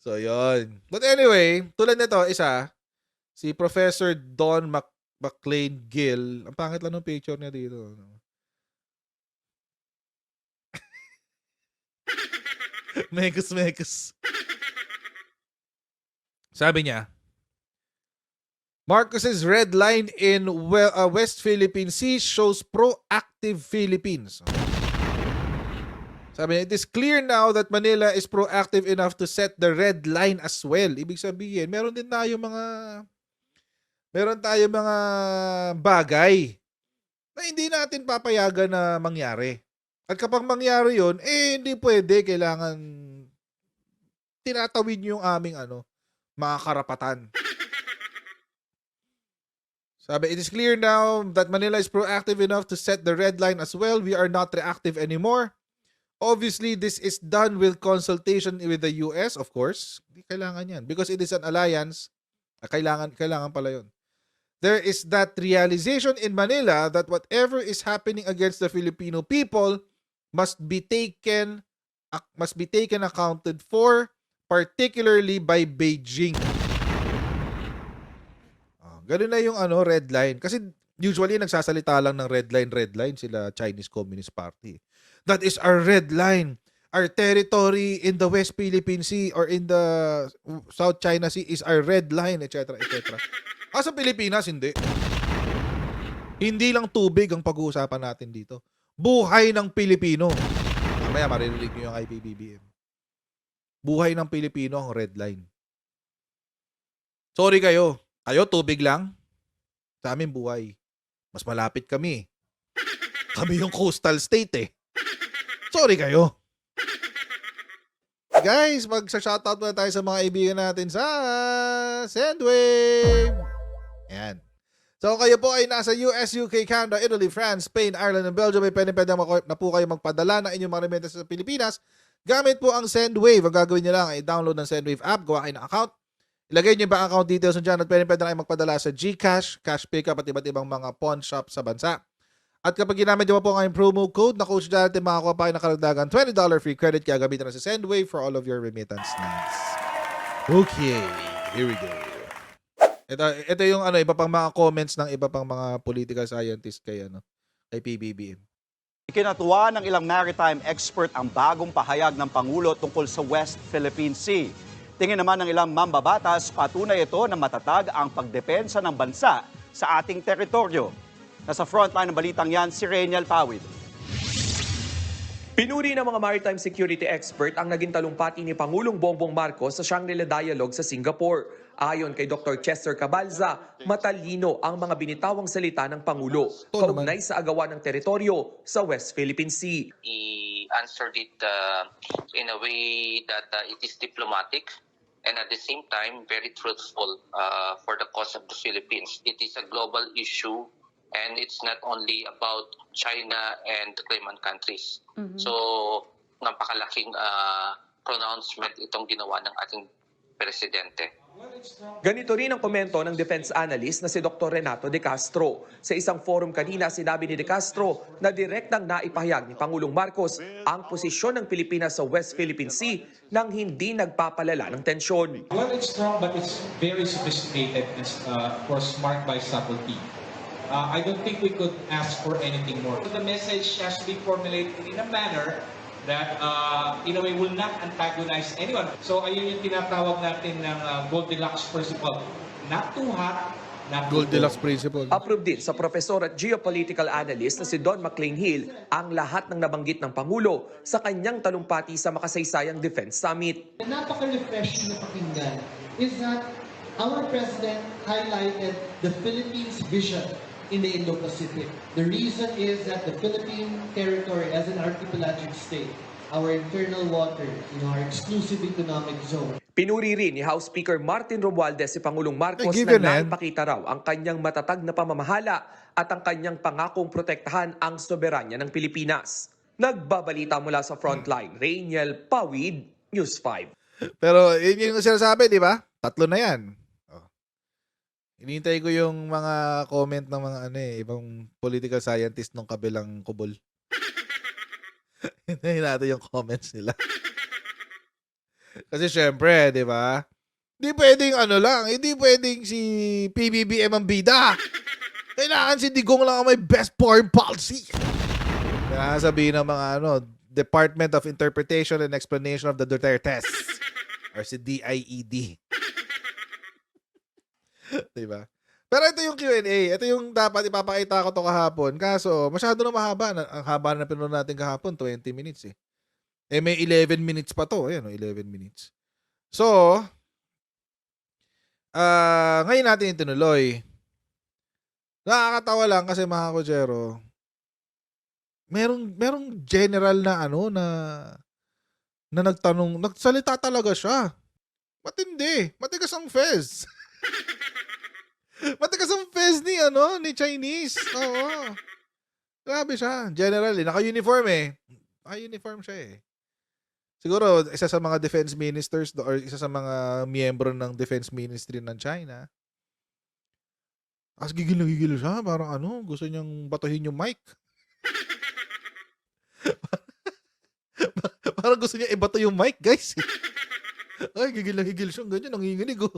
So, yun. But anyway, tulad nito, isa, si Professor Don McLean Gill. Ang pangit lang ng picture niya dito. Mekos. Sabi niya, Marcos's red line in West Philippine Sea shows proactive Philippines. Sabi niya, it is clear now that Manila is proactive enough to set the red line as well. Ibig sabihin, meron tayo mga bagay na hindi natin papayagan na mangyari. At kapag mangyari yun, hindi pwede. Kailangan tinatawid yung aming mga karapatan. Sabi, it is clear now that Manila is proactive enough to set the red line as well. We are not reactive anymore. Obviously, this is done with consultation with the US, of course. Hindi kailangan yan. Because it is an alliance, kailangan pala yun. There is that realization in Manila that whatever is happening against the Filipino people must be taken accounted for, particularly by Beijing. Ganun na yung red line. Kasi usually nagsasalita lang ng red line sila Chinese Communist Party. That is our red line. Our territory in the West Philippine Sea or in the South China Sea is our red line, etc. etc. Sa Pilipinas, hindi. Hindi lang tubig ang pag-uusapan natin dito. Buhay ng Pilipino. Mamaya maririnig nyo yung IPBBM. Buhay ng Pilipino ang red line. Sorry kayo. Kayo, tubig lang. Sa amin, buhay. Mas malapit kami. Kami yung coastal state eh. Sorry kayo. Guys, magsa-shoutout muna tayo sa mga kaibigan natin sa Sendwave. Ayan. So, kayo po ay nasa US, UK, Canada, Italy, France, Spain, Ireland, and Belgium. May pwede na po kayo magpadala ng inyong mga remittance sa Pilipinas. Gamit po ang Sendwave. Ang gagawin nyo lang ay download ng Sendwave app, gawa kayo ng account. Ilagay nyo ba account details nyo dyan at pwede na kayo magpadala sa GCash, cash pickup at iba't ibang mga pawn shop sa bansa. At kapag ginamit nyo po ang promo code na Coach Dante, makakuha pa kayo ng karagdagan $20 free credit kaya gamitin na sa Sendwave for all of your remittance needs. Okay, here we go. Ito yung iba pang mga comments ng iba pang mga political scientist kay PBBM. Ikinatuwa ng ilang maritime expert ang bagong pahayag ng Pangulo tungkol sa West Philippine Sea. Tingin naman ng ilang mambabatas, patunay ito na matatag ang pagdepensa ng bansa sa ating teritoryo. Nasa frontline ng balitang yan, si Reynel Pawid. Pinuri ng mga maritime security expert ang naging talumpati ni Pangulong Bongbong Marcos sa Shangri-La Dialogue sa Singapore. Ayon kay Dr. Chester Cabalza, matalino ang mga binitawang salita ng Pangulo kaugnay sa agawan ng teritoryo sa West Philippine Sea. He answered it in a way that it is diplomatic and at the same time very truthful for the cause of the Philippines. It is a global issue and it's not only about China and the claimant countries. So, napakalaking pronouncement itong ginawa ng ating presidente. Ganito rin ang komento ng defense analyst na si Dr. Renato De Castro. Sa isang forum kanina, sinabi ni De Castro na direktang naipahayag ni Pangulong Marcos ang posisyon ng Pilipinas sa West Philippine Sea nang hindi nagpapalala ng tensyon. Well, it's strong but it's very sophisticated and of course marked by subtlety. I don't think we could ask for anything more. The message has to be formulated in a manner that in a way will not antagonize anyone. So ayun yung tinatawag natin ng Goldilocks principle. Not too hot, not too Goldilocks cold. principle. Approve din sa profesor at geopolitical analyst na si Don McLean Hill ang lahat ng nabanggit ng Pangulo sa kanyang talumpati sa makasaysayang Defense Summit. Napaka-refreshing na pakinggan is that our President highlighted the Philippines' vision in the Indo-Pacific. The reason is that the Philippine territory as an archipelagic state, our internal waters, our exclusive economic zone. Pinuri rin ni House Speaker Martin Romualdez si Pangulong Marcos given, na man. naipakita raw ang kanyang matatag na pamamahala at ang kanyang pangakong protektahan ang soberanya ng Pilipinas. Nagbabalita mula sa Frontline, Reynel Pawid, News 5. Pero yun yung sinasabi, di ba? 3 na yan. Hinihintay ko yung mga comment ng mga ibang political scientist nung kabilang kubol. Hintayin natin yung comments nila. Kasi syempre, di ba? Hindi pwedeng ano lang, hindi pwedeng si PBBM ang bida. Kailangan si Digong lang ang may best foreign policy. Kaya sabihin ng mga Department of Interpretation and Explanation of the Dutertes or si DIED. Diba? Pero ito yung Q&A. Ito yung dapat ipapakita ko to kahapon. Kaso, masyado na mahaba. Ang haba na pinunod natin kahapon, 20 minutes eh. May 11 minutes pa to. Ayan, 11 minutes. So, ngayon natin itinuloy. Nakakatawa lang kasi mga Kojero, merong general na na nagtanong, nagsalita talaga siya. Matindi. Matigas ang fez. Matigas ang fez ni Chinese. Oo. Grabe siya. General naka-uniform eh. Naka-uniform siya eh. Siguro, isa sa mga defense ministers or isa sa mga miyembro ng defense ministry ng China. As gigil na gigil siya. Parang gusto niyang batuhin yung mic. Parang gusto niya ibato yung mic, guys. Ay, gigil na gigil siya. Ganyan, nanginginig oh.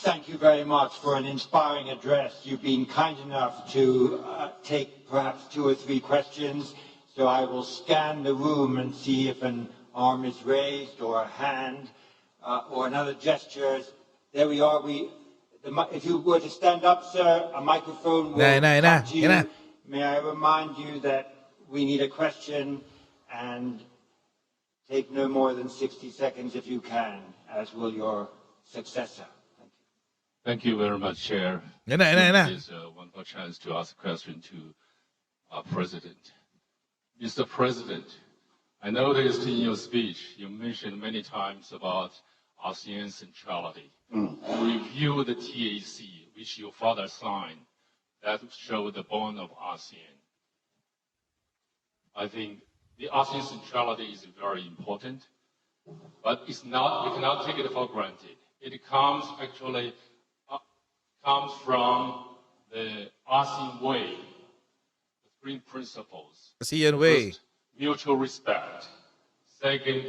Thank you very much for an inspiring address. You've been kind enough to take perhaps 2 or 3 questions. So I will scan the room and see if an arm is raised or a hand or another gesture. There we are. If you were to stand up, sir, a microphone will come to you. May I remind you that we need a question and take no more than 60 seconds if you can, as will your successor. Thank you very much, Chair. Yan na. It's a wonderful chance to ask a question to our President. Mr. President, I noticed in your speech you mentioned many times about ASEAN centrality. Review the TAC, which your father signed, that showed the bond of ASEAN. I think the ASEAN centrality is very important, but we cannot take it for granted. It comes from the ASEAN way, the 3 principles. ASEAN way. First, mutual respect. Second,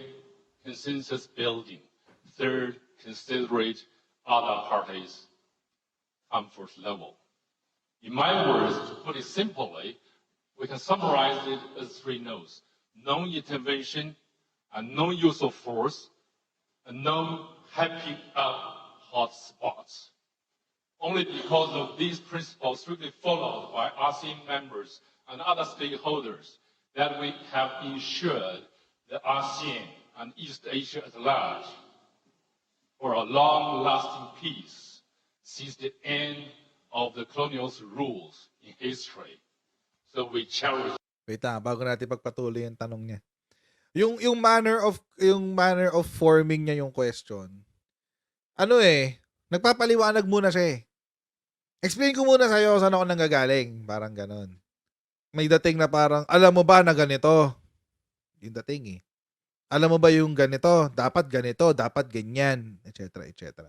consensus building. Third, considerate other parties' comfort level. In my words, to put it simply, we can summarize it as 3 no's. Non-intervention, and non-use of force, and non-hyping up hot spots. Only because of these principles strictly followed by ASEAN members and other stakeholders that we have ensured the ASEAN and East Asia at large for a long-lasting peace since the end of the colonial rules in history. So we cherish. Wait bago natin pagpatuloy yung tanong niya. Yung manner of forming niya yung question. Nagpapaliwanag muna siya eh. Explain ko muna sa'yo saan ako nanggagaling. Parang ganon. May dating na parang, alam mo ba na ganito? Yung dating eh. Alam mo ba yung ganito? Dapat ganito, dapat ganyan, etc. etc.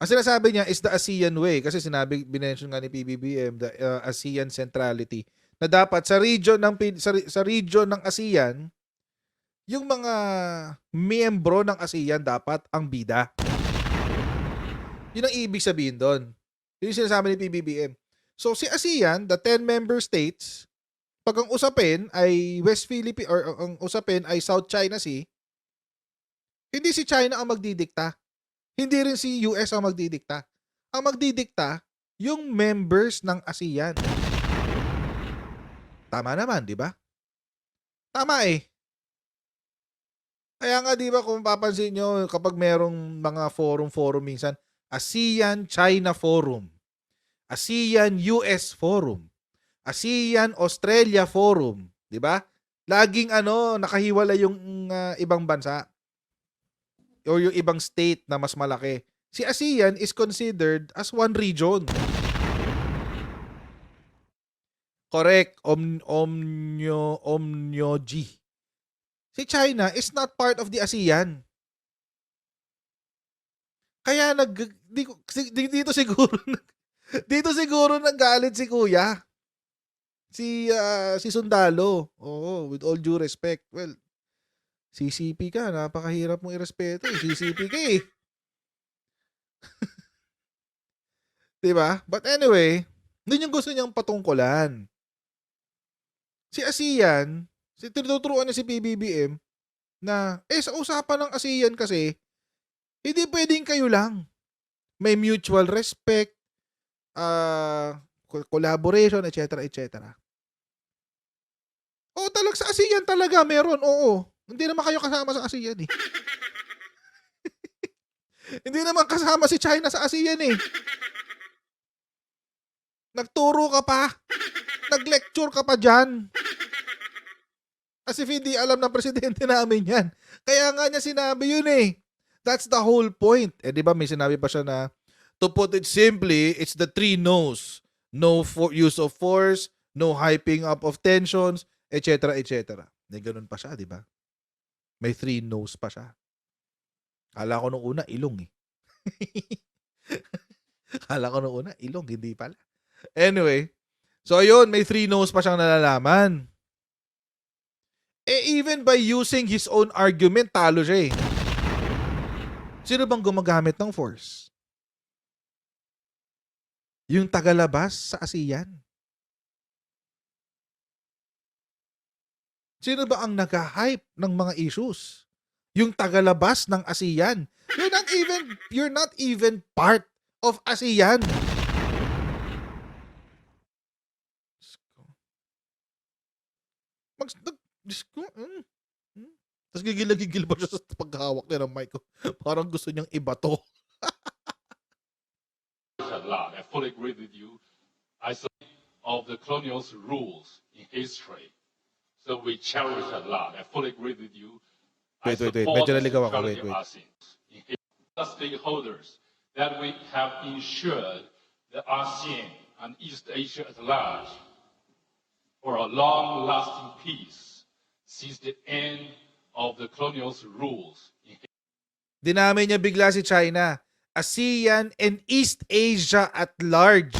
Ang sinasabi niya is the ASEAN way. Kasi binention nga ni PBBM, the ASEAN centrality. Na dapat sa region ng ASEAN, yung mga miyembro ng ASEAN dapat ang bida. Yun ang ibig sabihin doon. Yun yung sinasabi ni PBBM. So si ASEAN, the 10 member states, pag ang usapin ay West Philippines or ang usapin ay South China Sea, hindi si China ang magdidikta. Hindi rin si US ang magdidikta. Ang magdidikta, yung members ng ASEAN. Tama naman, di ba? Tama eh. Kaya nga di ba kung papansin nyo kapag merong mga forum minsan, ASEAN-China Forum, ASEAN-US Forum, ASEAN-Australia Forum, di ba? Laging nakahiwalay yung ibang bansa o yung ibang state na mas malaki. Si ASEAN is considered as one region. Correct. Omnyoji. Si China is not part of the ASEAN. Kaya dito siguro nagalit si Kuya. Si Sundalo. Oo, with all due respect. Well, CCP ka, napakahirap mong irespeto eh. CCP ka eh. 'Di ba? But anyway, yun yung gusto niyang patungkulan. Si ASEAN, tinuturuan niya si PBBM na, sa usapan ng ASEAN kasi, hindi pwedeng kayo lang. May mutual respect, collaboration, etc. etc. Oo, talaga sa ASEAN talaga meron, oo. Hindi naman kayo kasama sa ASEAN eh. Hindi naman kasama si China sa ASEAN eh. Nagturo ka pa. Nag-lecture ka pa dyan. As if hindi alam ng presidente namin yan. Kaya nga niya sinabi yun eh. That's the whole point. Di ba may sinabi pa siya na, to put it simply, it's the 3 no's. No use of force, no hyping up of tensions, etc. etc. May ganun pa siya, di ba? May 3 no's pa siya. Kala ko nung una, ilong eh. Kala ko nung una, ilong, hindi pala. Anyway, so ayun, may 3 no's pa siyang nalalaman. Even by using his own argument, talo siya eh. Sino bang gumagamit ng force? Yung tagalabas sa ASEAN. Sino ba ang nag-hype ng mga issues? Yung tagalabas ng ASEAN. You're not even part of ASEAN. Tapos gigil pa siya sa paghawak niya ng mic ko. Parang gusto niyang ibato. I fully agree with you. I say of the colonial rules in history. So we cherish a lot. I fully agree with you. Wait. Medyo naligaw ako. Wait. The stakeholders that we have ensured the ASEAN and East Asia at large for a long-lasting peace since the end of the colonial rules. Dinamay niya bigla si China. ASEAN and East Asia at large.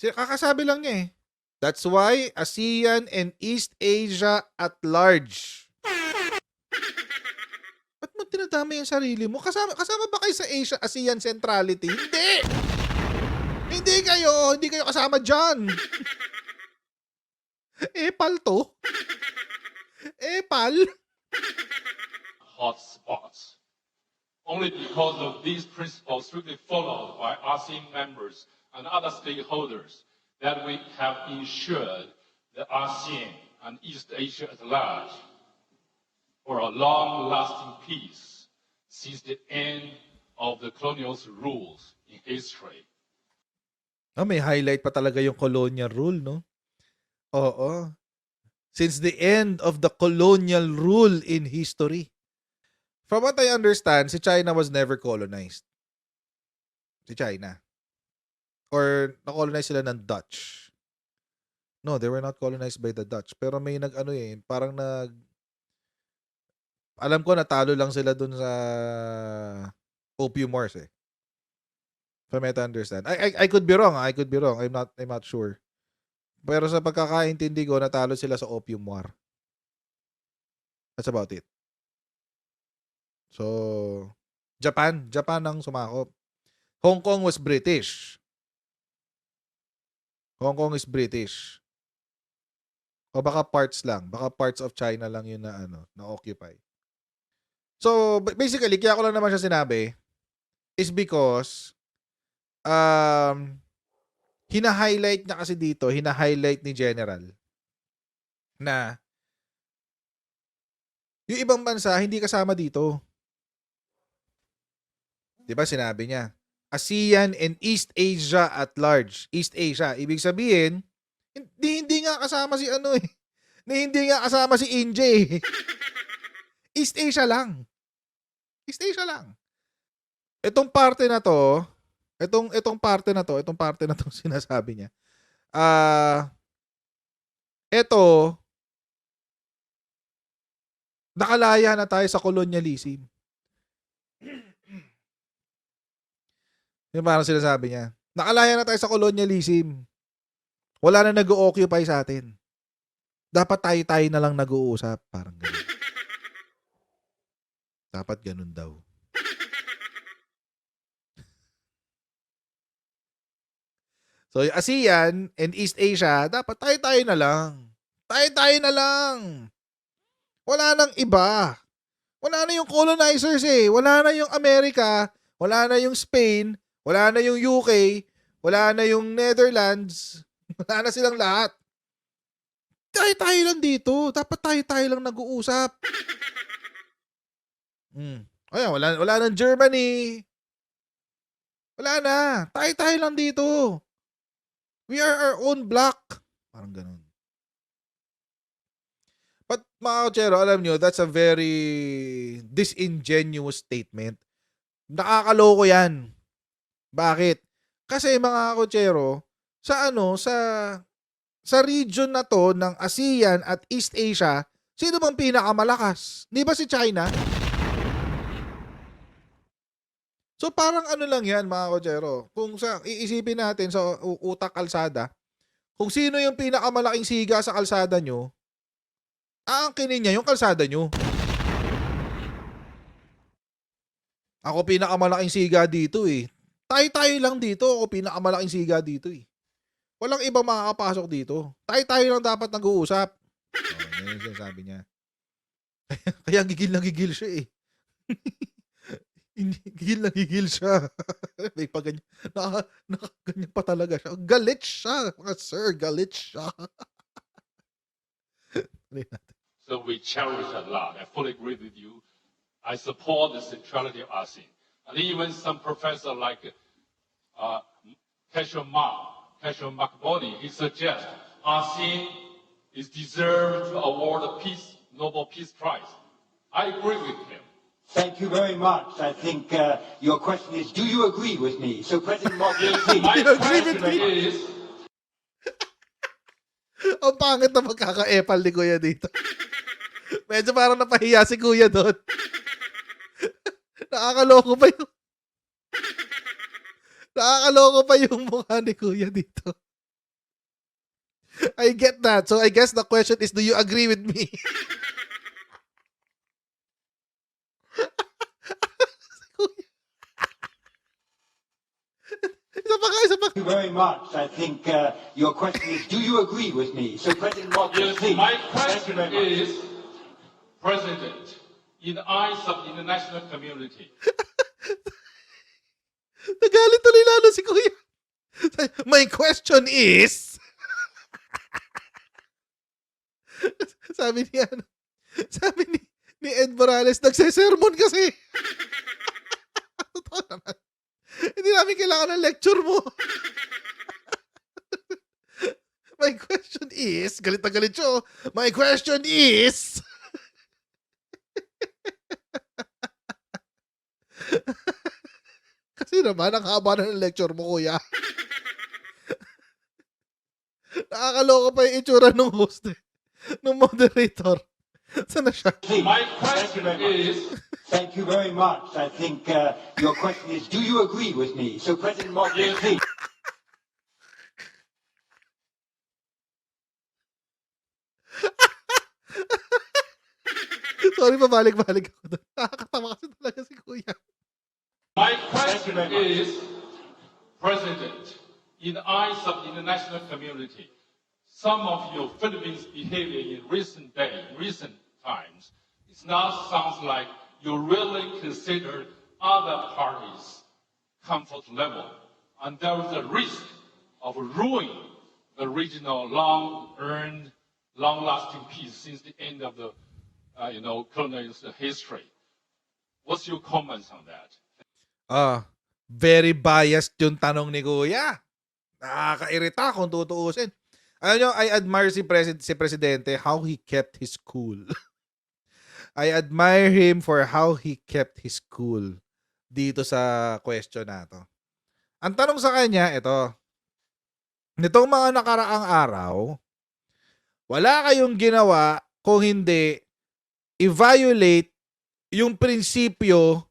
Kakasabi lang niya eh. That's why ASEAN and East Asia at large. Ba't mo tinadami yung sarili mo? Kasama ba kayo sa Asia, ASEAN centrality? Hindi! Hindi kayo kasama dyan. Epal to. Epal. Hotspots. Only because of these principles strictly followed by ASEAN members and other stakeholders that we have ensured the ASEAN and East Asia at large for a long-lasting peace since the end of the colonial rules in history. May highlight pa talaga yung colonial rule, no? Oo. Since the end of the colonial rule in history. From what I understand, si China was never colonized. Si China. Or na-colonize sila ng Dutch. No, they were not colonized by the Dutch. Pero may alam ko natalo lang sila dun sa Opium Wars eh. From what I understand. I could be wrong. I'm not sure. Pero sa pagkakaintindi ko, natalo sila sa Opium War. That's about it. So, Japan ang sumakop. Hong Kong was British. Hong Kong is British. O baka parts lang. Baka parts of China lang yun na occupy. So, basically, kaya ko lang naman siya sinabi is because hina-highlight niya kasi dito, hina-highlight ni General na yung ibang bansa hindi kasama dito. Diba sinabi niya? ASEAN and East Asia at large. East Asia. Ibig sabihin, hindi nga kasama si hindi nga kasama si India eh. East Asia lang. East Asia lang. Itong parte na to sinasabi niya. Ito, nakalaya na tayo sa colonialism. Yung parang sinasabi niya. Nakalaya na tayo sa colonialism. Wala na nag-occupy sa atin. dapat tayo-tayo na lang nag-uusap. Parang ganun. Dapat ganun daw. So, yung ASEAN and East Asia, dapat tayo-tayo na lang. Tayo-tayo na lang. Wala nang iba. Wala na yung colonizers eh. Wala na yung Amerika. Wala na yung Spain. Wala na yung UK. Wala na yung Netherlands. Wala na silang lahat. Tayo-tayo lang dito. Dapat tayo-tayo lang nag-uusap. Ayan, wala nang Germany. Wala na. Tayo-tayo lang dito. We are our own block. Parang ganun. But mga kotsero, alam nyo, that's a very disingenuous statement. Nakakaloko yan. Bakit? Kasi mga kotsero, sa region na to ng ASEAN at East Asia, sino bang pinakamalakas? Di ba si China? So parang ano lang yan mga kotsero. Kung iisipin natin sa utak kalsada, kung sino yung pinakamalaking siga sa kalsada nyo, aangkinin niya yung kalsada nyo. Ako pinakamalaking siga dito eh. Tayo-tayo lang dito. Ako pinakamalaking siga dito eh. Walang ibang makakapasok dito. Tayo-tayo lang dapat nag-uusap. Yan yung sinasabi niya. Kaya gigil na gigil siya eh. Gigil na gigil siya. May paganyan. Nakaganyan pa talaga siya. Galit siya. Mga sir, galit siya. So we cherish a lot. I fully agree with you. I support the centrality of ASEAN. And even some professor like Cashew Makboni, he suggests ASEAN is deserved to award the Nobel Peace Prize. I agree with him. Thank you very much. I think your question is, do you agree with me? So President Martin, My You agree with question me? is, Ang pangit na magkaka-epal ni Kuya dito. Medyo parang napahiya si Kuya doon. Nakakaloko pa yung mukha ni Kuya dito. I get that. So I guess the question is, do you agree with me? Isa pa. thank you very much. I think your question is, do you agree with me? So President Martin, yes, please. my Thank you question very much. is, President, in the eyes of the international community, Nagalit tuloy lalo si Kuya. My question is, sabi ni Ed Morales, nagsesermon kasi. Totoo naman. Hindi namin kailangan ng lecture mo. My question is, galit na galit siya. My question is, kasi naman, ang haba na ng lecture mo, Kuya. Nakakaloka pa yung itsura ng host eh. Ng moderator. Sana siya? Please. my Thank you question very much. is, Thank you very much. I think your question is, do you agree with me? So President Martin, Yes. please. Sorry, pabalik-balik ako doon. Nakakatawa kasi talaga si Kuya. my question is, President, in the eyes of the international community, some of your Philippines behavior in recent times, it now sounds like you really consider other parties' comfort level, and there is a risk of ruining the regional long-earned, long-lasting peace since the end of the, colonial history. What's your comments on that? Very biased yung tanong ni Kuya. Nakakairita kung tutuusin. Alam nyo, I admire si Presidente how he kept his cool. I admire him for how he kept his cool dito sa question na to. Ang tanong sa kanya, ito. Nitong mga nakaraang araw, wala kayong ginawa kung hindi i-violate yung prinsipyo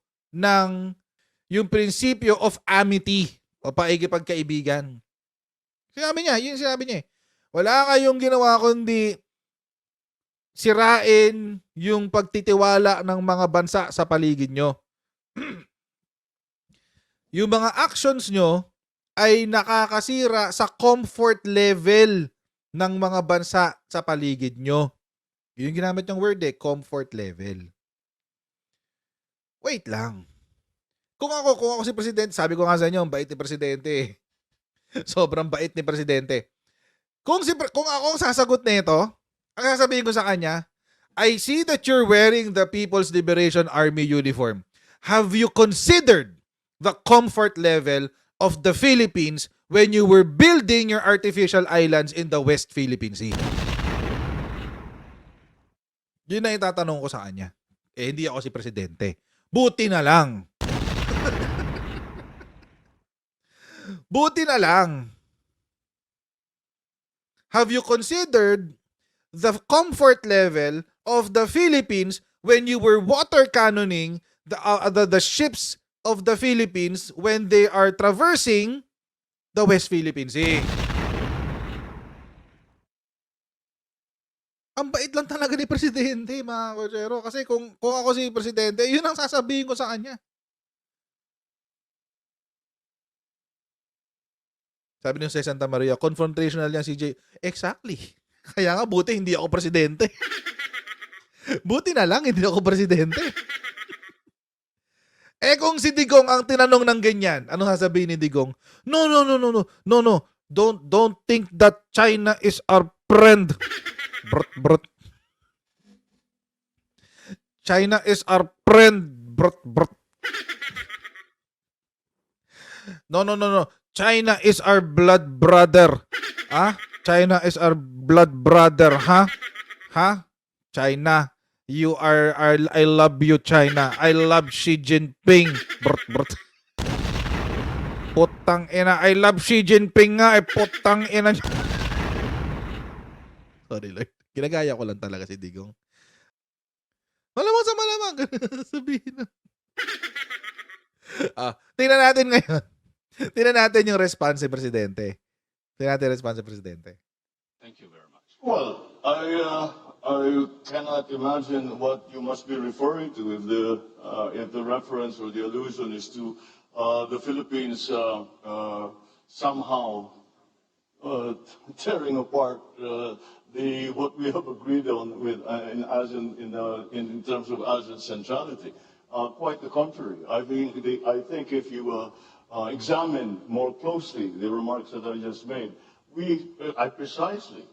of amity o paikipagkaibigan. Sinabi niya eh. Wala kayong ginawa kundi sirain yung pagtitiwala ng mga bansa sa paligid nyo. Yung mga actions nyo ay nakakasira sa comfort level ng mga bansa sa paligid nyo. Yun yung ginamit yung word comfort level. Wait lang. Kung ako si Presidente, sabi ko nga sa inyo, ang bait ni Presidente. Sobrang bait ni Presidente. Kung ako ang sasagot nito, ang sasabihin ko sa kanya, I see that you're wearing the People's Liberation Army uniform. Have you considered the comfort level of the Philippines when you were building your artificial islands in the West Philippine Sea? Yun na itatanong ko sa kanya. Hindi ako si Presidente. Buti na lang. Buti na lang. Have you considered the comfort level of the Philippines when you were water cannoning the ships of the Philippines when they are traversing the West Philippine Sea? Ang bait lang talaga ni Presidente, mga kotsero. Kasi kung ako si Presidente, yun ang sasabihin ko sa kanya. Sabi niyo sa Santa Maria, confrontational yan CJ. Exactly. Kaya nga buti hindi ako Presidente. Buti na lang hindi ako Presidente. Kung si Digong ang tinanong ng ganyan, ano sasabihin ni Digong? No. Don't think that China is our friend. Brot. China is our friend. Brot. No. China is our blood brother. China is our blood brother, ha? China, you are I love you, China. I love Xi Jinping. Brot. Putang ina, I love Xi Jinping nga, putang ina. Sorry, Lord. Ginagaya ko lang talaga si Digong. Malamang sa malamang. Sabihin na. Tingnan natin ngayon. Tingnan natin yung response ni Presidente. Tingnan natin yung response ni Presidente. Thank you very much. Well, I cannot imagine what you must be referring to if the reference or the allusion is to the Philippines somehow tearing apart what we have agreed on with in ASEAN in terms of ASEAN centrality. Quite the contrary. I think if you examine more closely the remarks that I just made, I precisely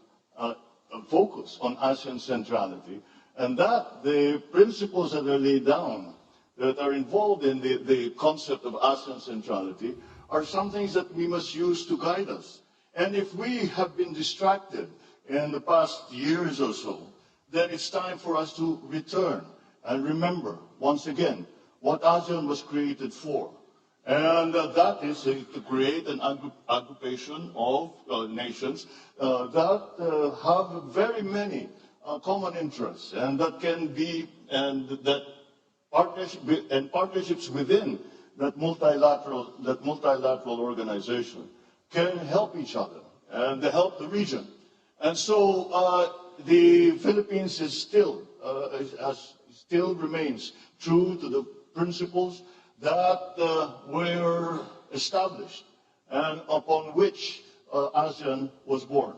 focus on ASEAN centrality, and that the principles that are laid down that are involved in the concept of ASEAN centrality are some things that we must use to guide us. And if we have been distracted in the past years or so, then it's time for us to return and remember once again what ASEAN was created for. And that is to create an aggregation of nations that have very many common interests, and that can be, and that partnerships within that multilateral organization can help each other and help the region. And so the Philippines is still remains true to the principles that were established and upon which ASEAN was born.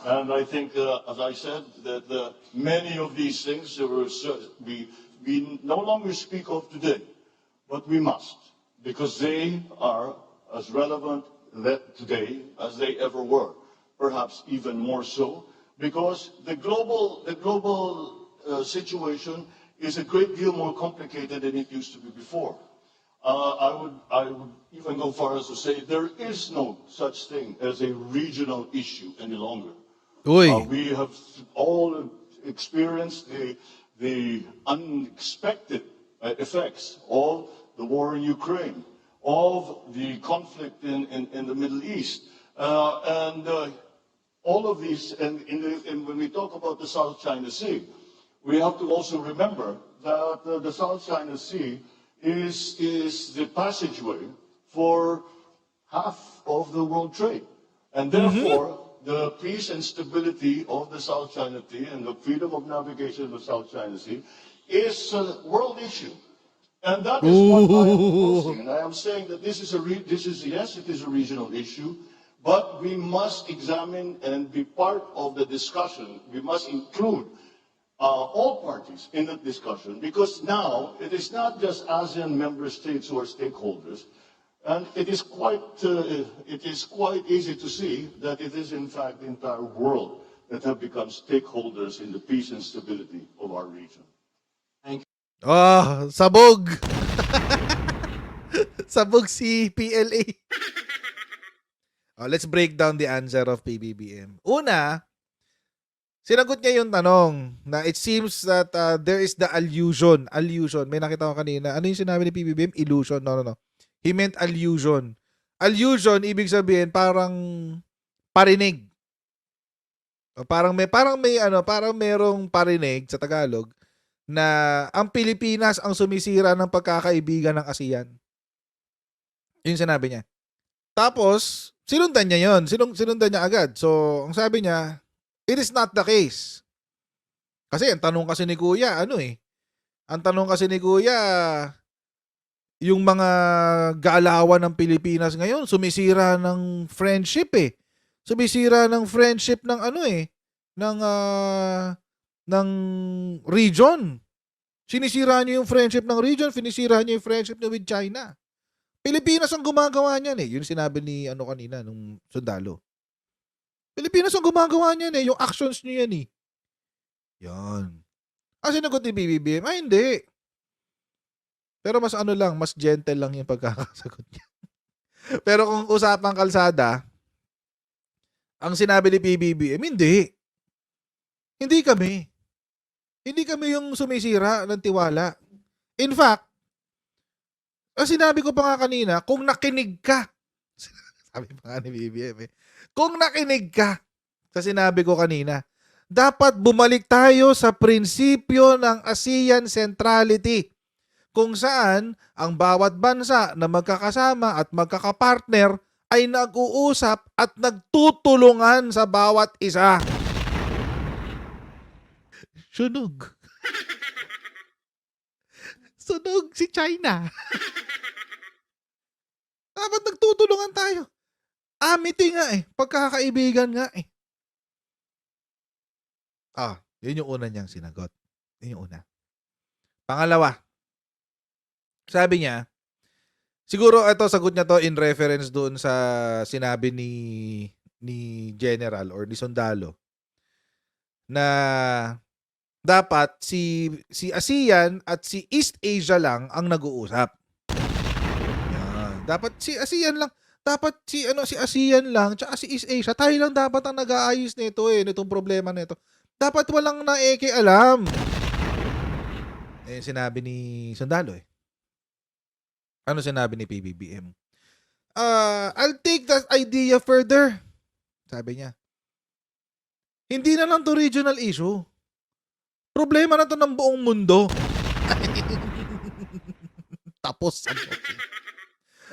And I think, as I said, that many of these things we no longer speak of today, but we must, because they are as relevant today as they ever were, perhaps even more so, because the global situation is a great deal more complicated than it used to be before. I would even go far as to say there is no such thing as a regional issue any longer. We have all experienced the unexpected effects of the war in Ukraine, of the conflict in the Middle East, and all of these. And when we talk about the South China Sea, we have to also remember that the South China Sea is the passageway for half of the world trade. And therefore, the peace and stability of the South China Sea and the freedom of navigation of the South China Sea is a world issue. And that is what I am proposing. And I am saying that this is yes, it is a regional issue, but we must examine and be part of the discussion. We must include all parties in that discussion, because now it is not just ASEAN member states who are stakeholders. And it is quite easy to see that it is in fact the entire world that have become stakeholders in the peace and stability of our region. Oh, sabog. Sabog si PLA. Oh, let's break down the answer of PBBM. Una, sinagot niya yung tanong na it seems that there is the illusion. Illusion. May nakita ko kanina. Ano yung sinabi ni PBBM? Illusion. No. He meant allusion. Allusion, ibig sabihin parang parinig. O parang merong parinig sa Tagalog na ang Pilipinas ang sumisira ng pagkakaibigan ng ASEAN. Yun sinabi niya. Tapos, sinundan niya yun. Sinundan niya agad. So, ang sabi niya, it is not the case. Kasi ang tanong kasi ni Kuya, yung mga galawan ng Pilipinas ngayon, sumisira ng friendship eh. Sumisira ng friendship ng ng region. Sinisira niyo yung friendship ng region, finisira niyo yung friendship niyo with China. Pilipinas ang gumagawa niyan eh. Yun sinabi ni kanina, nung sundalo. Pilipinas ang gumagawa niyan eh. Yung actions niyo yan eh. Yan. Sinagot ni BBBM, hindi. Pero mas mas gentle lang yung pagkakasagot niya. Pero kung usapang kalsada, ang sinabi ni PBBM, hindi. Hindi kami. Hindi kami yung sumisira ng tiwala. In fact, ang sinabi ko pa nga kanina, kung nakinig ka, sabi pa nga ni BBM kung nakinig ka sa sinabi ko kanina, dapat bumalik tayo sa prinsipyo ng ASEAN centrality, kung saan ang bawat bansa na magkakasama at magkakapartner ay nag-uusap at nagtutulungan sa bawat isa. Sunog. Sunog si China. Dapat nagtutulungan tayo. Amity nga eh. Pagkakaibigan nga eh. Yun yung una niyang sinagot. Yun yung una. Pangalawa, sabi niya, siguro ito sagot niya to in reference doon sa sinabi ni General or ni Sundalo na dapat si ASEAN at si East Asia lang ang nag-uusap. Yan. Dapat si ASEAN lang, dapat si ASEAN lang tsaka si East Asia, tayo lang dapat ang nag-aayos nito nitong problema nito. Dapat walang alam. Sinabi ni Sundalo Ano sinabi ni PBBM? I'll take that idea further. Sabi niya. Hindi na lang to regional issue. Problema na to ng buong mundo. Tapos.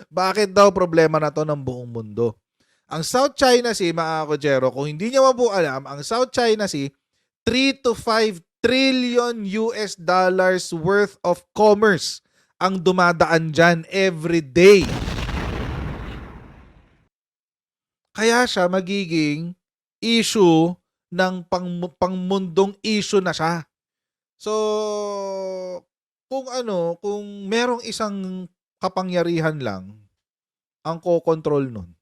Bakit daw problema na to ng buong mundo? Ang South China Sea, mga Kojero, kung hindi niyo po alam, ang South China Sea, 3 to 5 trillion US dollars worth of commerce ang dumadaan dyan every day. Kaya siya magiging issue ng pangmundong issue na siya. So, kung merong isang kapangyarihan lang ang ko-control nun,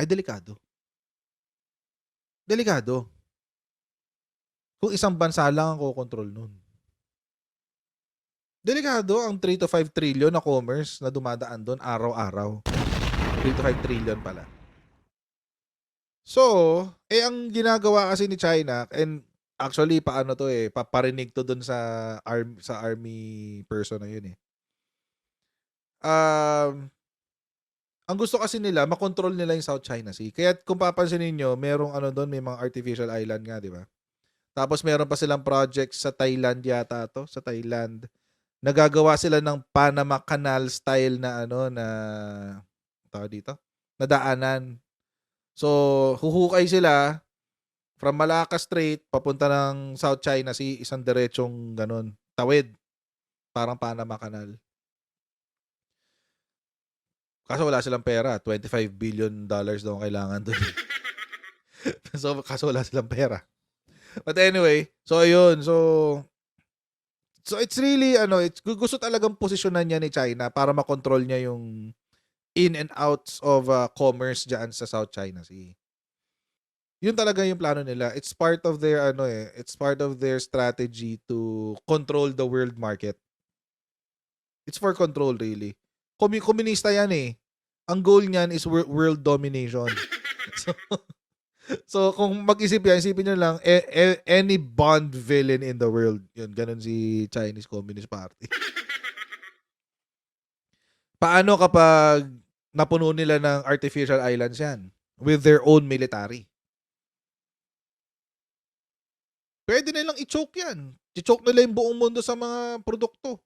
ay delikado. Delikado. Kung isang bansa lang ang ko-control nun. Delikado ang 3 to 5 trillion na commerce na dumadaan doon araw-araw. 3 to 5 trillion pala. So, ang ginagawa kasi ni China, and actually paparinig to doon sa army person na yun ang gusto kasi nila, makontrol nila yung South China Sea. Kaya kung papansin niyo, merong doon, may mga artificial island nga, di ba? Tapos meron pa silang project sa Thailand yata sa Thailand. Nagagawa sila ng Panama Canal style na na daanan So, huhukay sila from Malacca Strait papunta ng South China Sea, isang diretsong ganun, tawid, parang Panama Canal. Kaso wala silang pera, $25 billion daw ang kailangan doon. So, kaso wala silang pera. But anyway, so ayun, so it's really gusto talagang posisyonan niya ni China para makontrol niya yung in and outs of commerce diyan sa South China Sea. Yun talaga yung plano nila. It's part of their it's part of their strategy to control the world market. It's for control really. Komunista yan eh. Ang goal niyan is world domination. So kung mag-isip yan, isipin nyo lang, any Bond villain in the world. Yun, ganun si Chinese Communist Party. Paano kapag napuno nila ng artificial islands yan? With their own military. Pwede nilang i-choke yan. I-choke nila yung buong mundo sa mga produkto.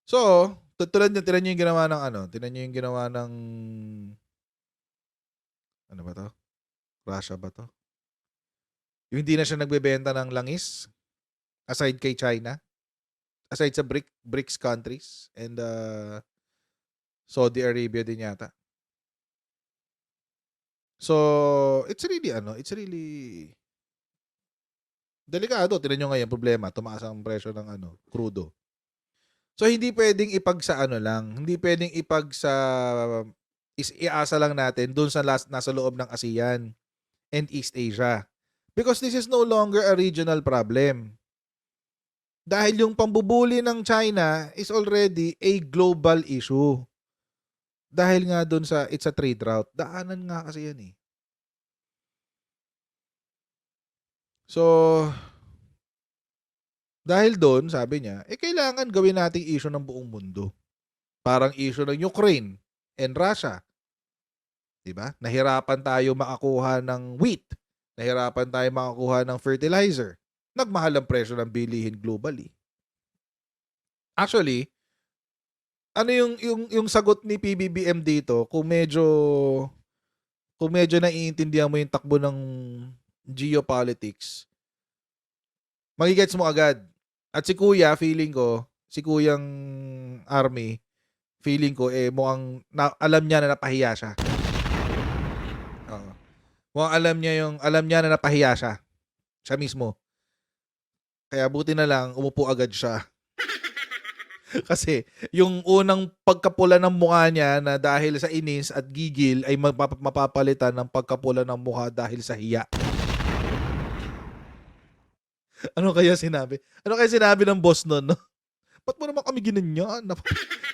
So, tulad nyo, tinan nyo yung ginawa ng tinan nyo yung ginawa ng ano ba to? Russia ba to? Yung hindi na siya nagbebenta ng langis aside kay China, aside sa BRICS countries and Saudi Arabia din yata. So, it's really delikado. Tingnan nyo ngayon problema, tumaas ang presyo ng crudo. So, hindi pwedeng hindi pwedeng iasa lang natin doon sa nasa loob ng ASEAN and East Asia. Because this is no longer a regional problem. Dahil yung pambubuli ng China is already a global issue. Dahil nga doon sa it's a trade route. Daanan nga kasi yan eh. So, dahil doon, sabi niya, kailangan gawin nating issue ng buong mundo. Parang issue ng Ukraine and Russia. Diba? Nahirapan tayo makakuha ng wheat. Nahirapan tayo makakuha ng fertilizer. Nagmahal ang presyo ng bilihin globally. Actually, ano yung sagot ni PBBM dito kung medyo naiintindihan mo yung takbo ng geopolitics, magigets mo agad. At si Kuya, feeling ko, si Kuyang Army, feeling ko mukhang alam niya na napahiya siya. Mukhang alam niya na napahiya siya. Siya mismo. Kaya buti na lang umupo agad siya. Kasi yung unang pagkapula ng mukha niya na dahil sa inis at gigil ay mapapalitan ng pagkapula ng mukha dahil sa hiya. Ano kaya sinabi? Ano kaya sinabi ng boss nun? No? Ba't mo naman kami ginanyan?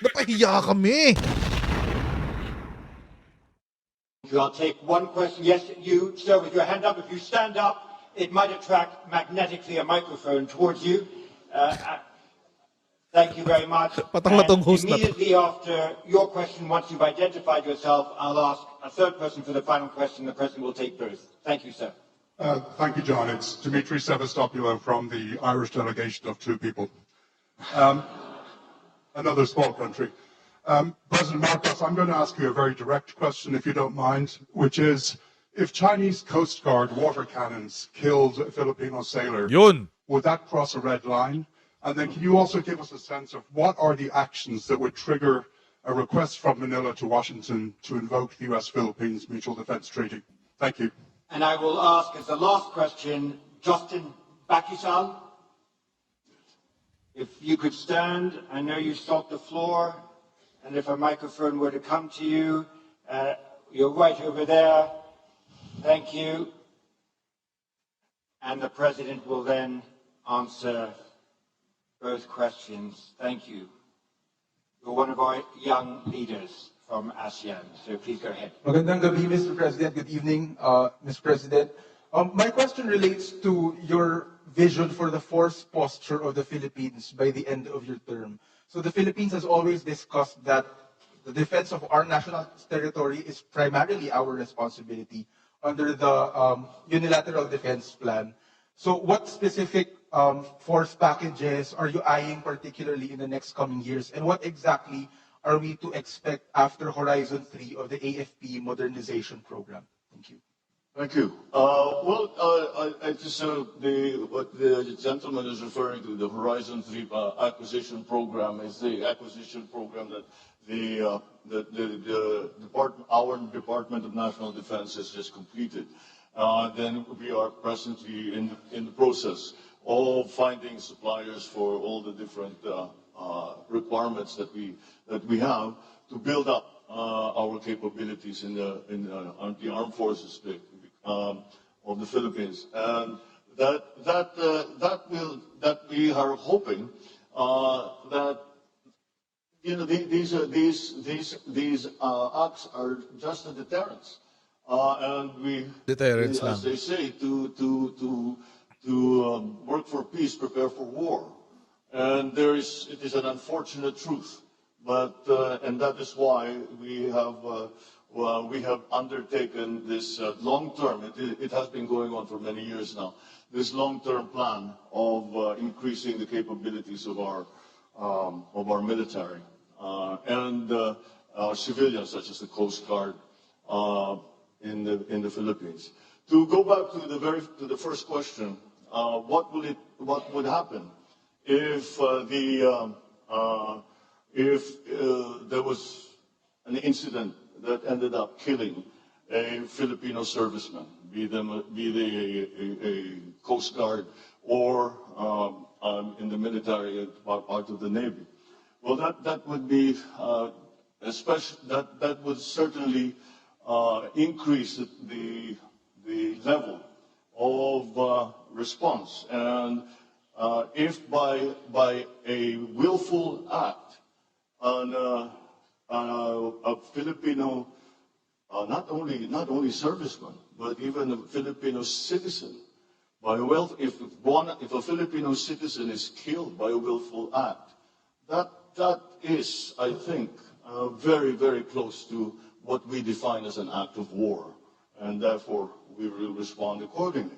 Napahiya kami. I'll take one question. Yes, you, sir, with your hand up. If you stand up, it might attract magnetically a microphone towards you. Thank you very much. Patang-matong host na to. Immediately after your question, once you've identified yourself, I'll ask a third person for the final question. The president will take both. Thank you, sir. Thank you, John. It's Dimitri Sevastopoulos from the Irish delegation of two people. Another small country. President Marcos, I'm going to ask you a very direct question, if you don't mind, which is, if Chinese Coast Guard water cannons killed a Filipino sailor, would that cross a red line? And then can you also give us a sense of what are the actions that would trigger a request from Manila to Washington to invoke the U.S.-Philippines Mutual Defense Treaty? Thank you. And I will ask as the last question, Justin Bakisal. If you could stand, I know you sought the floor, and if a microphone were to come to you, you're right over there. Thank you. And the President will then answer both questions. Thank you. You're one of our young leaders from ASEAN, so please go ahead. Magandang gabi, Mr. President. Good evening, Mr. President. My question relates to your vision for the force posture of the Philippines by the end of your term. So the Philippines has always discussed that the defense of our national territory is primarily our responsibility under the unilateral defense plan. So what specific force packages are you eyeing particularly in the next coming years? And what exactly are we to expect after Horizon 3 of the AFP modernization program? Thank you. Thank you. I just what the gentleman is referring to, the Horizon 3 acquisition program, is the acquisition program that our Department of National Defense has just completed. Then we are presently in the process of finding suppliers for all the different requirements that we have to build up our capabilities in the armed forces of the Philippines, and that we are hoping that these acts are just a deterrence, and Deterrence lang. as they say, to work for peace, prepare for war, and it is an unfortunate truth, but and that is why we have undertaken this long-term. It has been going on for many years now. This long-term plan of increasing the capabilities of our military and our civilians, such as the Coast Guard in the Philippines. To go back to the first question, what would happen if there was an incident that ended up killing a Filipino serviceman, be they a Coast Guard or in the military part of the Navy? Well, that would be that would certainly increase the level of response, and if by a willful act on a Filipino, not only serviceman, but even a Filipino citizen, if a Filipino citizen is killed by a willful act, that is, I think, very, very close to what we define as an act of war, and therefore we will respond accordingly.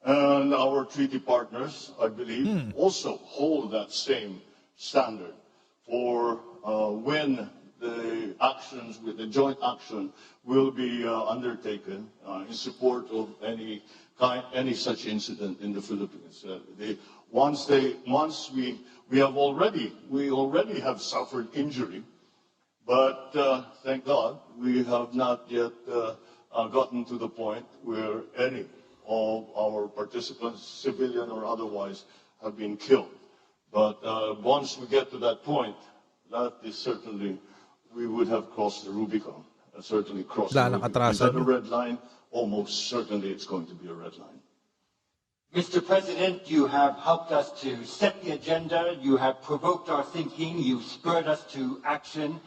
And our treaty partners, I believe, also hold that same standard for when the actions, with the joint action, will be undertaken in support of any such incident in the Philippines. Once we already have suffered injury, but thank God we have not yet gotten to the point where any of our participants, civilian or otherwise, have been killed. But once we get to that point, that is certainly, we would have crossed the Rubicon. Certainly crossed the Rubicon. Is that a red line? Almost certainly it's going to be a red line. Mr. President, you have helped us to set the agenda. You have provoked our thinking. You've spurred us to action.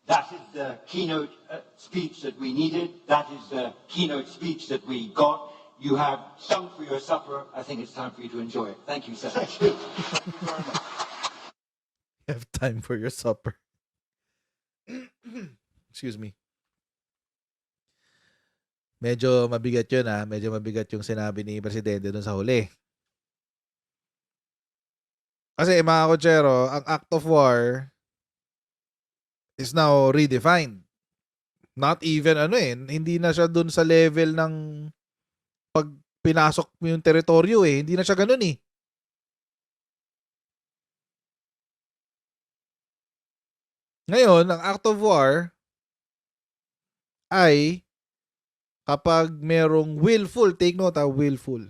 That is the keynote speech that we needed. That is the keynote speech that we got. You have sung for your supper. I think it's time for you to enjoy it. Thank you, sir. Thank you. Thank you very much. Have time for your supper. Excuse me. Medyo mabigat yun Medyo mabigat yung sinabi ni Presidente dun sa huli. Kasi mga kotsero, ang act of war is now redefined. Not even hindi na siya dun sa level ng pag pinasok mo yung teritoryo Hindi na siya ganun Ngayon, ang act of war ay kapag merong willful, take note willful.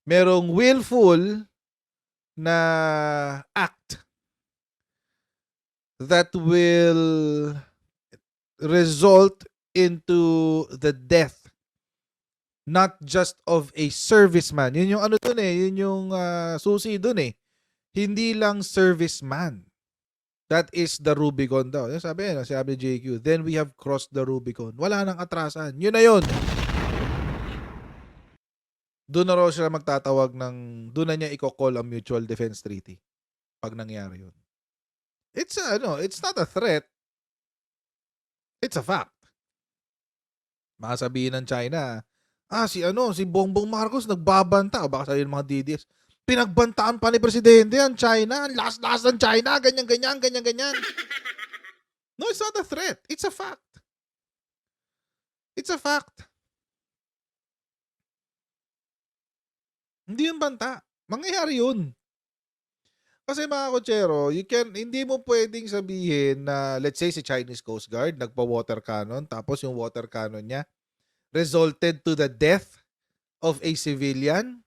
Merong willful na act that will result into the death not just of a serviceman. Yun yung yun yung susi dun Hindi lang serviceman. That is the Rubicon daw. Sabi ni JQ, then we have crossed the Rubicon. Wala nang atrasan. Yun na yun. Doon na raw sila magtatawag doon na niya i-call ang Mutual Defense Treaty. Pag nangyari yun. It's not a threat. It's a fact. Makasabihin ng China, si Bongbong Marcos nagbabanta. O baka sabihin ng mga DDS, pinagbantaan pa ni Presidente ang China. Ang last ng China. Ganyan. No, it's not a threat. It's a fact. It's a fact. Hindi yung banta. Mangyayari yun. Kasi mga kotsero, hindi mo pwedeng sabihin na, let's say si Chinese Coast Guard, nagpa-water cannon, tapos yung water cannon niya resulted to the death of a civilian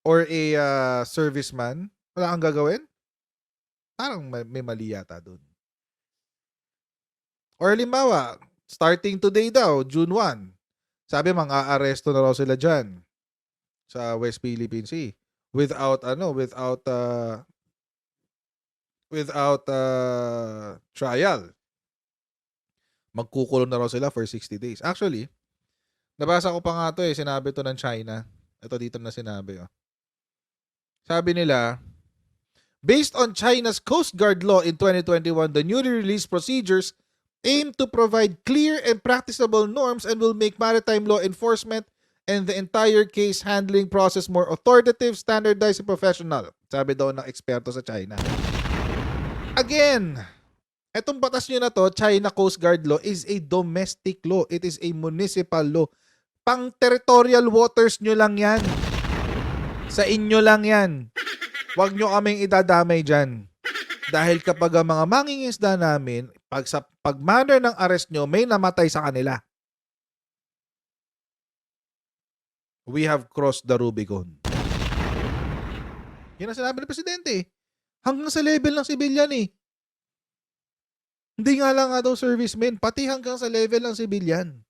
or a serviceman. Wala kang gagawin? Parang may mali yata dun. Or halimbawa, starting today daw, June 1, sabi mang-aaresto na raw sila dyan sa West Philippine Sea without trial. Magkukulong na raw sila for 60 days. Actually, nabasa ko pa nga to sinabi to ng China. Ito dito na sinabi. Sabi nila, based on China's Coast Guard law in 2021, the newly released procedures aim to provide clear and practicable norms and will make maritime law enforcement and the entire case handling process more authoritative, standardized, and professional. Sabi daw ng eksperto sa China. Again, etong batas nyo na to, China Coast Guard law, is a domestic law. It is a municipal law. Pang territorial waters nyo lang yan. Sa inyo lang yan. Huwag nyo kaming idadamay dyan. Dahil kapag ang mga mangingisda namin, pag manner ng arrest nyo, may namatay sa kanila. We have crossed the Rubicon. Yan ang sinabi ng Presidente. Hanggang sa level ng civilian Hindi nga lang daw servicemen, pati hanggang sa level ng civilian.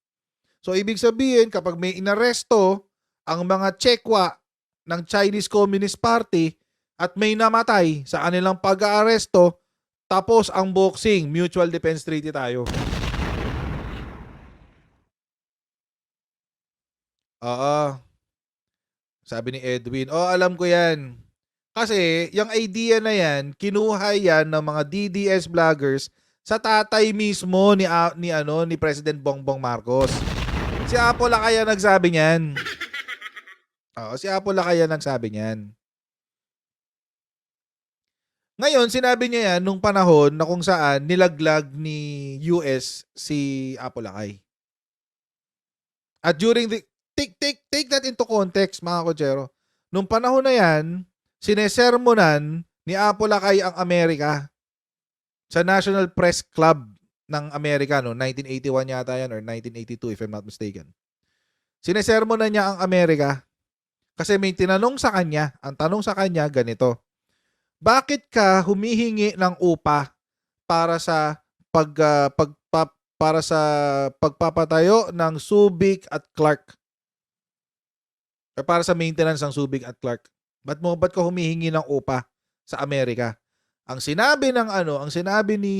So, ibig sabihin, kapag may inaresto ang mga Chekwa ng Chinese Communist Party at may namatay sa kanilang pag-aaresto, tapos ang boxing, mutual defense treaty tayo. Sabi ni Edwin, alam ko yan. Kasi, yung idea na yan, kinuha yan ng mga DDS vloggers sa tatay mismo ni President Bongbong Marcos. Si Apo Lakaya nagsabi niyan. Si Apo Lakaya nagsabi niyan. Ngayon, sinabi niya yan nung panahon na kung saan nilaglag ni US si Apo Lakay. At during the take that into context, mga kotsero. Nung panahon na yan, sinesermonan ni Apo Lakay ang Amerika sa National Press Club ng Amerika, 1981 yata yan or 1982 if I'm not mistaken. Sinesermonan niya ang Amerika kasi may tinanong sa kanya, ang tanong sa kanya ganito, bakit ka humihingi ng upa para sa pagpapatayo ng Subic at Clark? O para sa maintenance ng Subic at Clark? Ba't ka humihingi ng upa sa Amerika? Ang sinabi ni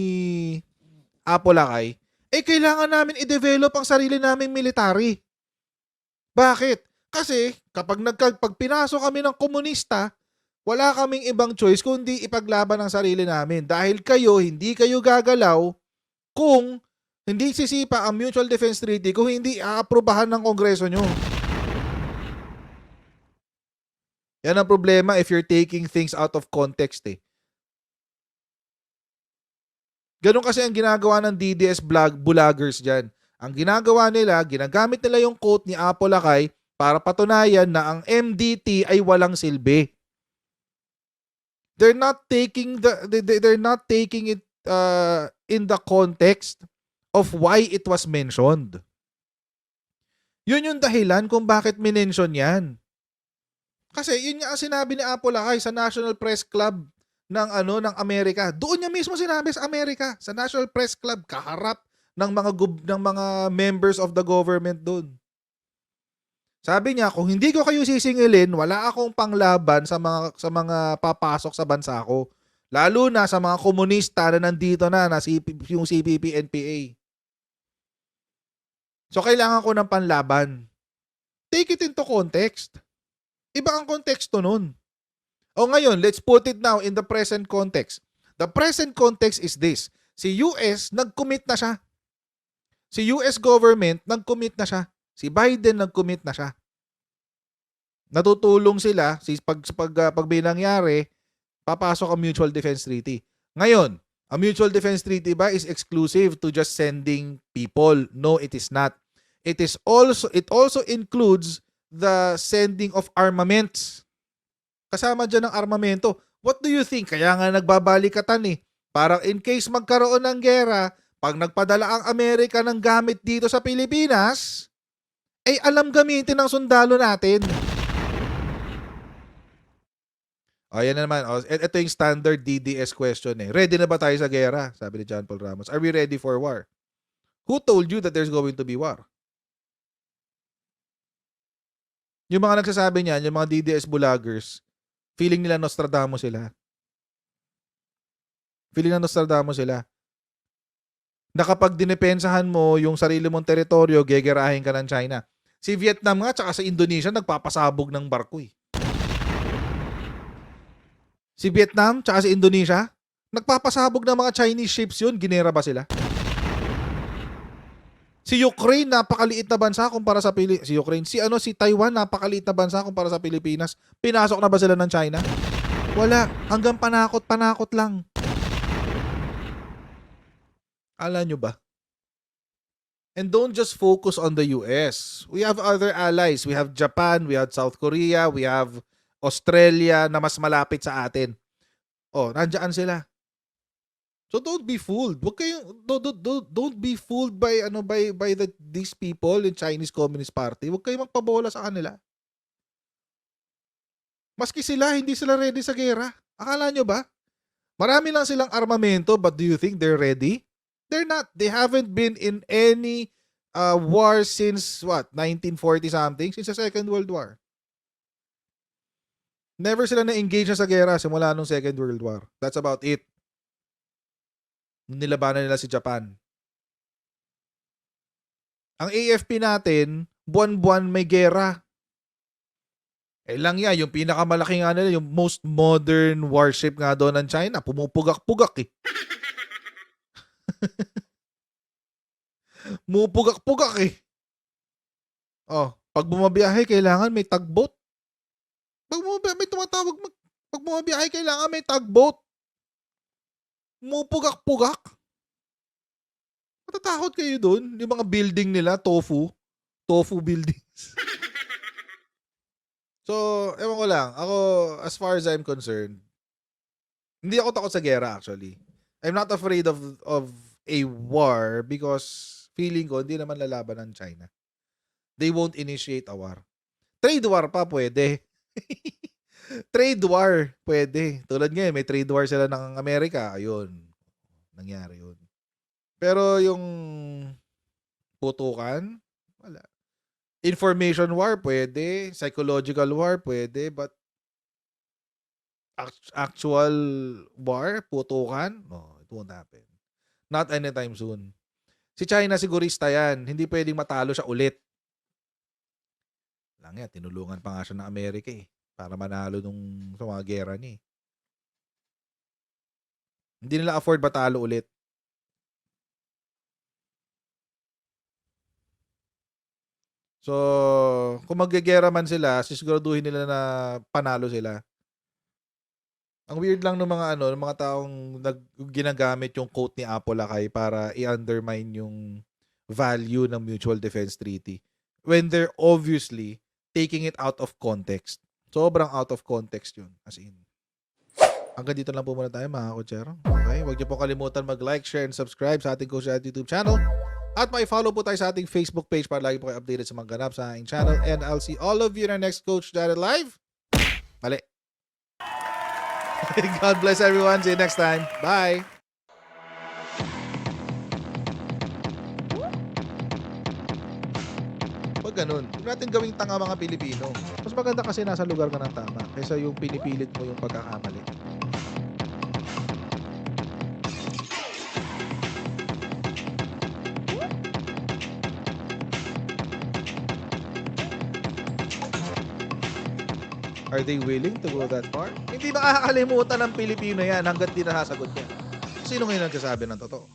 Apo Lakay, kailangan namin i-develop ang sarili naming military. Bakit? Kasi kapag pinasok kami ng komunista, wala kaming ibang choice kundi ipaglaban ang sarili namin. Dahil hindi kayo gagalaw kung hindi sisipa ang Mutual Defense Treaty, kung hindi aaprubahan ng Kongreso nyo. Yan ang problema if you're taking things out of context Ganun kasi ang ginagawa ng DDS vloggers dyan. Ang ginagawa nila, ginagamit nila yung quote ni Apo Lakay para patunayan na ang MDT ay walang silbi. They're not taking it in the context of why it was mentioned. Yun yung dahilan kung bakit minention yan. Kasi yun nga ang sinabi ni Apo Lakay sa National Press Club ng Amerika. Doon niya mismo sinabi sa Amerika, sa National Press Club, kaharap ng mga members of the government doon. Sabi niya, kung hindi ko kayo sisingilin, wala akong panglaban sa mga papasok sa bansa ko. Lalo na sa mga komunista na nandito na yung CPP-NPA. So kailangan ko ng panlaban. Take it into context. Iba ang konteksto nun. Ngayon, let's put it now in the present context. The present context is this. Si US, nag-commit na siya. Si US government, nag-commit na siya. Si Biden, nag-commit na siya. Natutulong sila, pag may nangyari, papasok ang Mutual Defense Treaty. Ngayon, ang Mutual Defense Treaty ba is exclusive to just sending people? No, it is not. It also includes the sending of armaments. Kasama dyan ng armamento. What do you think? Kaya nga nagbabalikatan eh. Parang in case magkaroon ng gera, pag nagpadala ang Amerika ng gamit dito sa Pilipinas, ay alam gamitin ng sundalo natin. O, yan na naman. O, ito yung standard DDS question eh. Ready na ba tayo sa gera? Sabi ni John Paul Ramos. Are we ready for war? Who told you that there's going to be war? Yung mga nagsasabi niyan, yung mga DDS vloggers, feeling nila Nostradamus sila. Feeling na Nostradamus sila. Na kapag dinepensahan mo yung sarili mong teritoryo, gegerahin ka ng China. Si Vietnam nga, tsaka sa Indonesia, nagpapasabog ng barko eh. Si Vietnam, tsaka si Indonesia, nagpapasabog ng mga Chinese ships yun. Ginera ba sila? Si Ukraine, napakaliit na bansa kumpara sa Pilipinas. Si Taiwan, napakaliit na bansa kumpara sa Pilipinas. Pinasok na ba sila ng China? Wala. Hanggang panakot lang. Alam nyo ba? And don't just focus on the US. We have other allies. We have Japan, we have South Korea, we have Australia na mas malapit sa atin. Oh, nandiyan sila. So don't be fooled. Wag kayong don't be fooled by these people in Chinese Communist Party. Wag kayong magpabola sa kanila. Maski sila hindi sila ready sa gera. Akala nyo ba? Marami lang silang armamento, but do you think they're ready? They're not. They haven't been in any war since 1940 something, since the Second World War. Never sila na-engage na sa gera simula nung Second World War. That's about it. Nilabanan nila si Japan. Ang AFP natin, buwan-buwan may gera. Lang yan, yung pinakamalaki nga nila, yung most modern warship nga doon ng China, pumupugak-pugak eh. Pumupugak-pugak eh. Oh, pag bumabiyahe, kailangan may tugboat. Pag bumabiyahe, kailangan may tugboat. Pumupugak-pugak. Matatakot kayo doon. Yung mga building nila, tofu buildings. So, ewan ko lang. Ako, as far as I'm concerned, hindi ako takot sa gera actually. I'm not afraid of a war because feeling ko hindi naman lalaban ng China. They won't initiate a war. Trade war pa pwede. Trade war pwede. Tulad ngayon, may trade war sila ng Amerika. Ayun. Nangyari yun. Pero yung putukan, wala. Information war pwede. Psychological war pwede. But actual war, putukan, no, it won't happen. Not anytime soon. Si China sigurista yan. Hindi pwedeng matalo siya ulit. Lang yan, tinulungan pa nga siya ng Amerika eh. Para manalo sa mga gera niya eh. Hindi nila afford matalo ulit. So, kung maggegera man sila, sisiguraduhin nila na panalo sila. Ang weird lang ng mga taong ginagamit yung quote ni Apolacay para i-undermine yung value ng Mutual Defense Treaty when they're obviously taking it out of context. Sobrang out of context yun. As in. Hanggang dito lang po muna tayo mga kutsero. Okay? Huwag niyo po kalimutan mag-like, share, and subscribe sa ating Coach Dad YouTube channel. At may-follow po tayo sa ating Facebook page para lagi po kayo updated sa mga ganap sa ating channel. And I'll see all of you in our next Coach Dad Live. Mali. God bless everyone. See you next time. Bye. Pag ganun, huwag natin gawing tanga mga Pilipino. Mas maganda kasi nasa lugar ka ng tama kaysa yung pinipilit mo yung pagkakamali. Are they willing to go that far? Hindi makakalimutan ng Pilipino yan hanggat di nasasagot yan. Sino ngayon nagsasabi ng totoo?